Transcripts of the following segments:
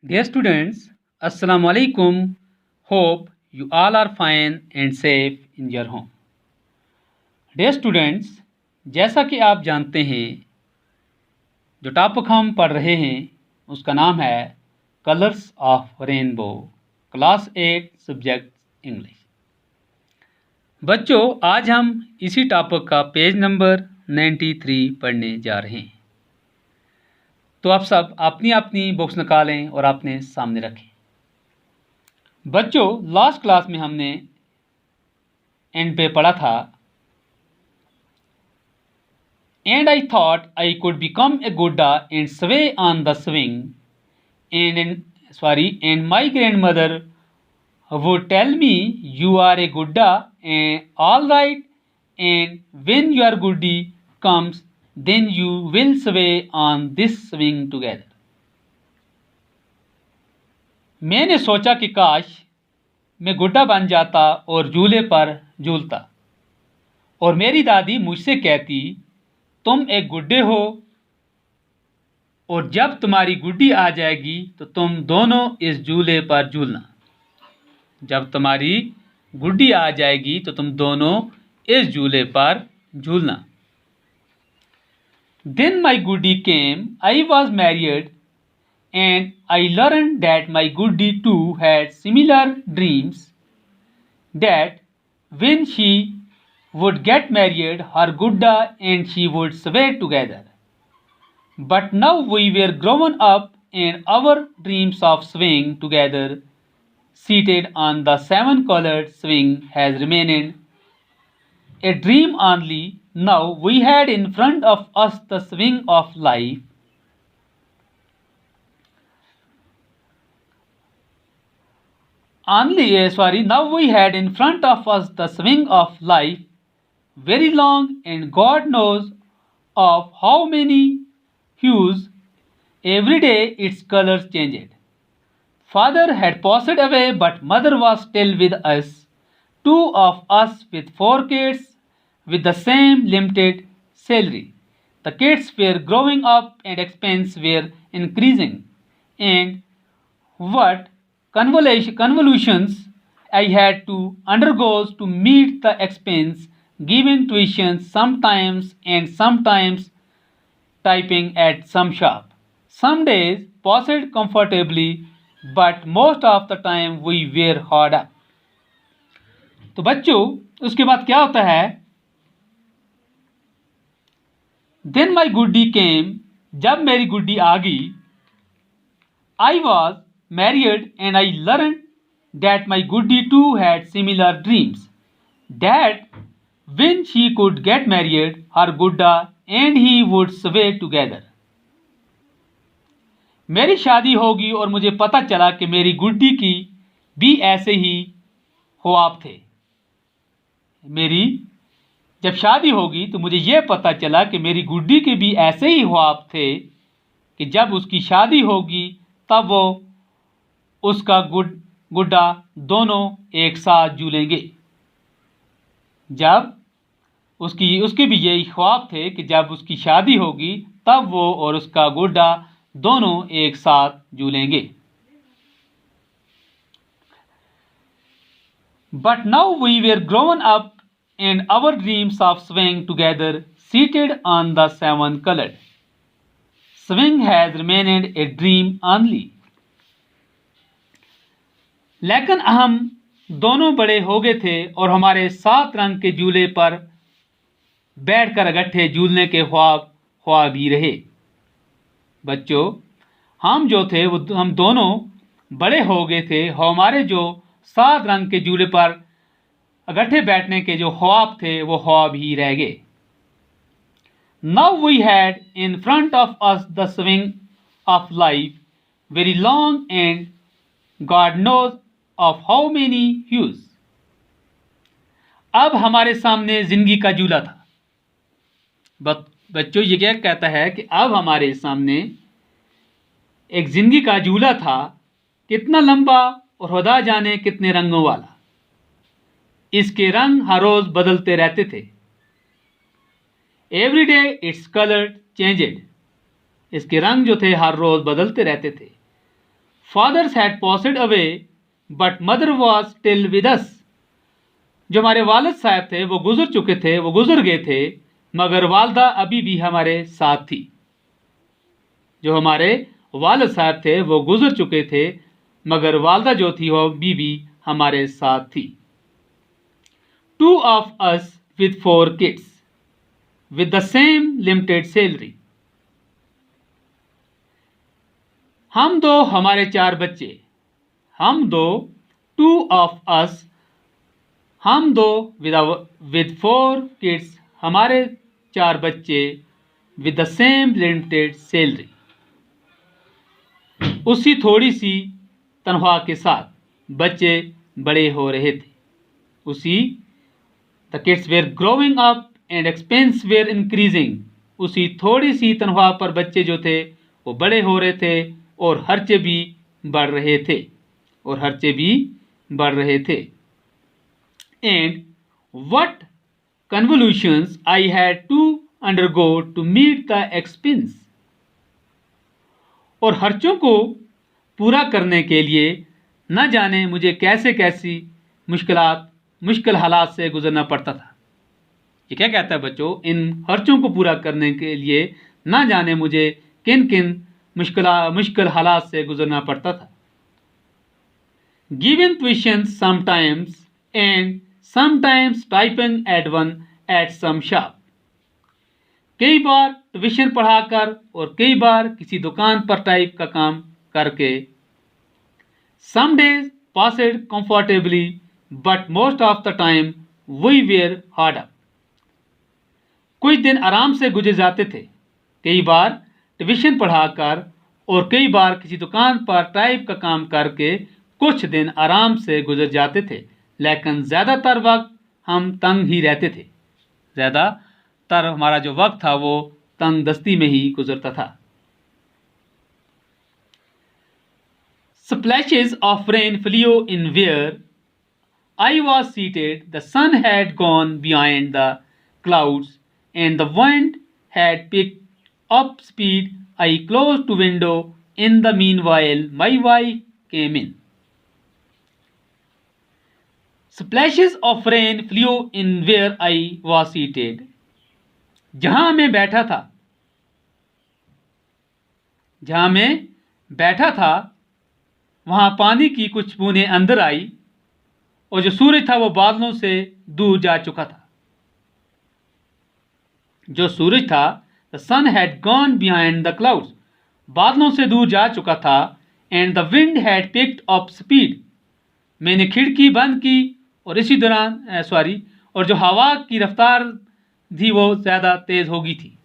Dear students, Assalamu alaikum. Hope you all are fine and safe in your home. Dear students, जैसा कि आप जानते हैं, जो टॉपिक हम पढ़ रहे हैं उसका नाम है colours of rainbow, class 8 subject English. बच्चों, आज हम इसी टॉपिक का पेज नंबर 93 पढ़ने जा रहे हैं। तो आप सब अपनी अपनी बुक्स निकालें और अपने सामने रखें। बच्चों, लास्ट क्लास में हमने एंड पे पढ़ा था, and I thought I could become a गुड्डा and sway on the swing and my grandmother would tell me you are a गुड्डा and all right and when your गुड्डी comes then you will sway on this swing together. मैंने सोचा कि काश मैं गुड्डा बन जाता और झूले पर झूलता, और मेरी दादी मुझसे कहती, तुम एक गुड्डे हो और जब तुम्हारी गुड्डी आ जाएगी तो तुम दोनों इस झूले पर झूलना। जब तुम्हारी गुड्डी आ जाएगी तो तुम दोनों इस झूले पर झूलना। Then my goody came, I was married, and I learned that my goody too had similar dreams, that when she would get married, her gudda and she would sway together. But now we were grown up and our dreams of swaying together, seated on the seven-colored swing, has remained a dream only. Now we had in front of us the swing of life. Now we had in front of us the swing of life, very long, and God knows of how many hues. Every day its colors changed. Father had passed away, but mother was still with us. Two of us with 4 kids, with the same limited salary. The kids were growing up and expenses were increasing. And what convolutions I had to undergo to meet the expense, giving tuition sometimes and sometimes typing at some shop. Some days passed comfortably, but most of the time we were hard up. तो बच्चों, उसके बाद क्या होता है? Then my goody came, जब मेरी गुड्डी आ गई, I was married and I learned that my goody too had similar dreams, that when she could get married, her gudda and he would sway together. मेरी शादी होगी और मुझे पता चला कि मेरी गुड्डी की भी ऐसे ही ख्वाब थे। मेरी जब शादी होगी तो मुझे यह पता चला कि मेरी गुड्डी के भी ऐसे ही ख्वाब थे कि जब उसकी शादी होगी तब वो उसका गुड्डा दोनों एक साथ झूलेंगे। जब उसके भी यही ख्वाब थे कि जब उसकी शादी होगी तब वो और उसका गुड्डा दोनों एक साथ झूलेंगे। But now we were grown up and our dreams of swaying together, seated on the seven-colored swing, has remained a dream only. लेकिन हम दोनों बड़े हो गए थे और हमारे 7 रंग के झूले पर बैठकर इकट्ठे झूलने के ख्वाब ही रहे। बच्चों, हम जो थे वो हम दोनों बड़े हो गए थे, हमारे जो 7 रंग के झूले पर इकट्ठे बैठने के जो ख्वाब थे वो ख्वाब ही रह गए। Now we had in front of us the swing of life, very long, and God knows of how many hues. अब हमारे सामने जिंदगी का झूला था। बच्चों, ये क्या कहता है कि अब हमारे सामने एक जिंदगी का झूला था, कितना लंबा और खुदा जाने कितने रंगों वाला। इसके रंग हर रोज बदलते रहते थे। Every day its colour changed. इसके रंग जो थे हर रोज बदलते रहते थे। Fathers had passed away, but mother was still with us. जो हमारे वालिद साहब थे वो गुजर चुके थे, वो गुजर गए थे, मगर वालदा अभी भी हमारे साथ थी। जो हमारे वालिद साहब थे वो गुजर चुके थे, मगर वालदा जो थी वो अभी भी हमारे साथ थी। 2 of us with 4 kids with the same limited salary. हम दो हमारे 4 बच्चे, हम दो 2 of us, हम दो with 4 kids, हमारे 4 बच्चे with the same limited salary, उसी थोड़ी सी तनख्वाह के साथ बच्चे बड़े हो रहे थे। उसी The kids were growing up and expenses were increasing. उसी थोड़ी सी तनख्वाह पर बच्चे जो थे वो बड़े हो रहे थे और खर्चे भी बढ़ रहे थे, और खर्चे भी बढ़ रहे थे। And what convolutions I had to undergo to meet the expense. और खर्चों को पूरा करने के लिए न जाने मुझे कैसे कैसी मुश्किल हालात से गुजरना पड़ता था। ये क्या कहता है बच्चों? इन खर्चों को पूरा करने के लिए न जाने मुझे किन किन मुश्किल हालात से गुजरना पड़ता था। Given tuition sometimes and sometimes typing at one at some shop. कई बार ट्यूशन पढ़ाकर और कई बार किसी दुकान पर टाइप का काम करके। Some days passed comfortably, but most of the time we were hard up. कुछ दिन आराम से गुजर जाते थे, कई बार ट्यूशन पढ़ाकर और कई बार किसी दुकान पर टाइप का काम करके कुछ दिन आराम से गुजर जाते थे, लेकिन ज़्यादातर वक्त हम तंग ही रहते थे। ज़्यादातर हमारा जो वक्त था वो तंग दस्ती में ही गुजरता था। Splashes of rain flew in where I was seated. The sun had gone behind the clouds and the wind had picked up speed. I closed the window. In the meanwhile, my wife came in. Splashes of rain flew in where I was seated. जहां मैं बैठा था वहां पानी की कुछ बूंदें अंदर आई और जो सूरज था वो बादलों से दूर जा चुका था। जो सूरज था, the sun had gone behind the clouds, बादलों से दूर जा चुका था। and the wind had picked up speed, मैंने खिड़की बंद की और इसी दौरान और जो हवा की रफ्तार थी वो ज़्यादा तेज़ हो गई थी।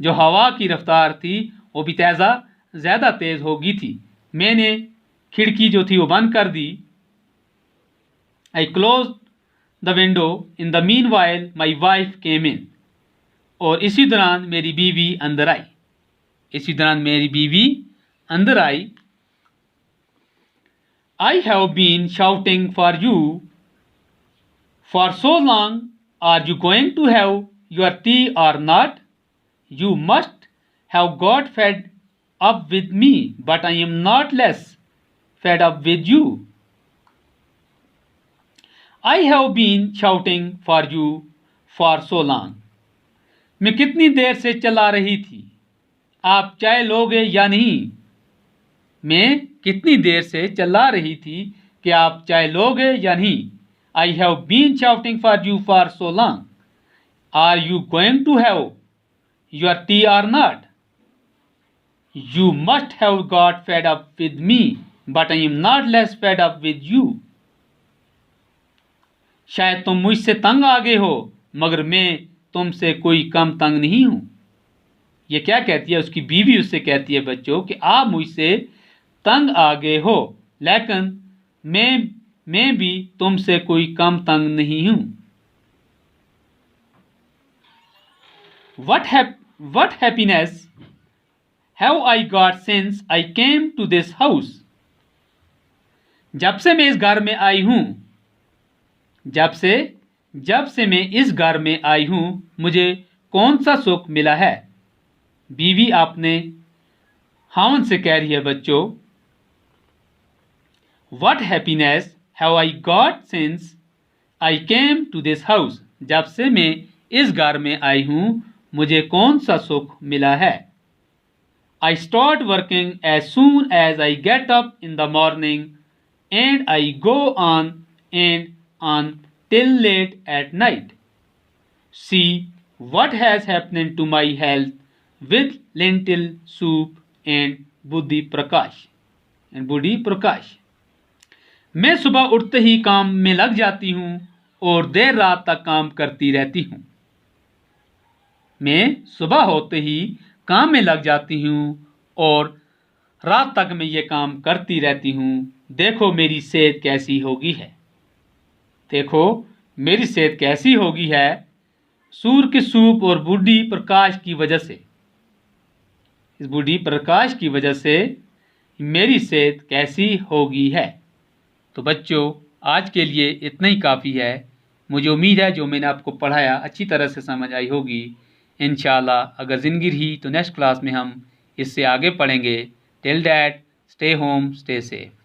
जो हवा की रफ्तार थी वो भी ज़्यादा तेज़ हो गई थी। मैंने खिड़की जो थी वो बंद कर दी। I closed the window. In the meanwhile, my wife came in. और इसी दौरान मेरी बीवी अंदर आई। I have been shouting for you for so long. Are you going to have your tea or not? You must have got fed up with me, but I am not less fed up with you. I have been shouting for you for so long. मैं कितनी देर से चिल्ला रही थी, आप चाय लोगे या नहीं? मैं कितनी देर से चिल्ला रही थी कि आप चाय लोगे या नहीं? I have been shouting for you for so long. Are you going to have your tea or not? You must have got fed up with me, but I am not less fed up with you. शायद तुम मुझसे तंग आ गए हो, मगर मैं तुमसे कोई कम तंग नहीं हूं। ये क्या कहती है? उसकी बीवी उससे कहती है बच्चों कि आप मुझसे तंग आ गए हो, लेकिन मैं भी तुमसे कोई कम तंग नहीं हूं। What happiness have I got since I came to this house? जब से मैं इस घर में आई हूं, जब से मैं इस घर में आई हूं, मुझे कौन सा सुख मिला है? बीवी अपने खावंद से कह रही है बच्चों, What happiness have I got since I came to this house? जब से मैं इस घर में आई हूँ मुझे कौन सा सुख मिला है? I start working as soon as I get up in the morning and I go on and on till late at night. See what has happened to my health with lentil soup and Buddhi Prakash. मैं सुबह उठते ही काम में लग जाती हूँ और देर रात तक काम करती रहती हूँ। मैं सुबह होते ही काम में लग जाती हूँ और रात तक मैं ये काम करती रहती हूँ। देखो मेरी सेहत कैसी होगी है। देखो मेरी सेहत कैसी होगी है सूर के सूप और बुढ़ी प्रकाश की वजह से। इस बुढ़ी प्रकाश की वजह से मेरी सेहत कैसी होगी है। तो बच्चों आज के लिए इतना ही काफ़ी है। मुझे उम्मीद है जो मैंने आपको पढ़ाया अच्छी तरह से समझ आई होगी। इंशाल्लाह अगर ज़िंदगी रही तो नेक्स्ट क्लास में हम इससे आगे पढ़ेंगे। Till that stay home stay safe.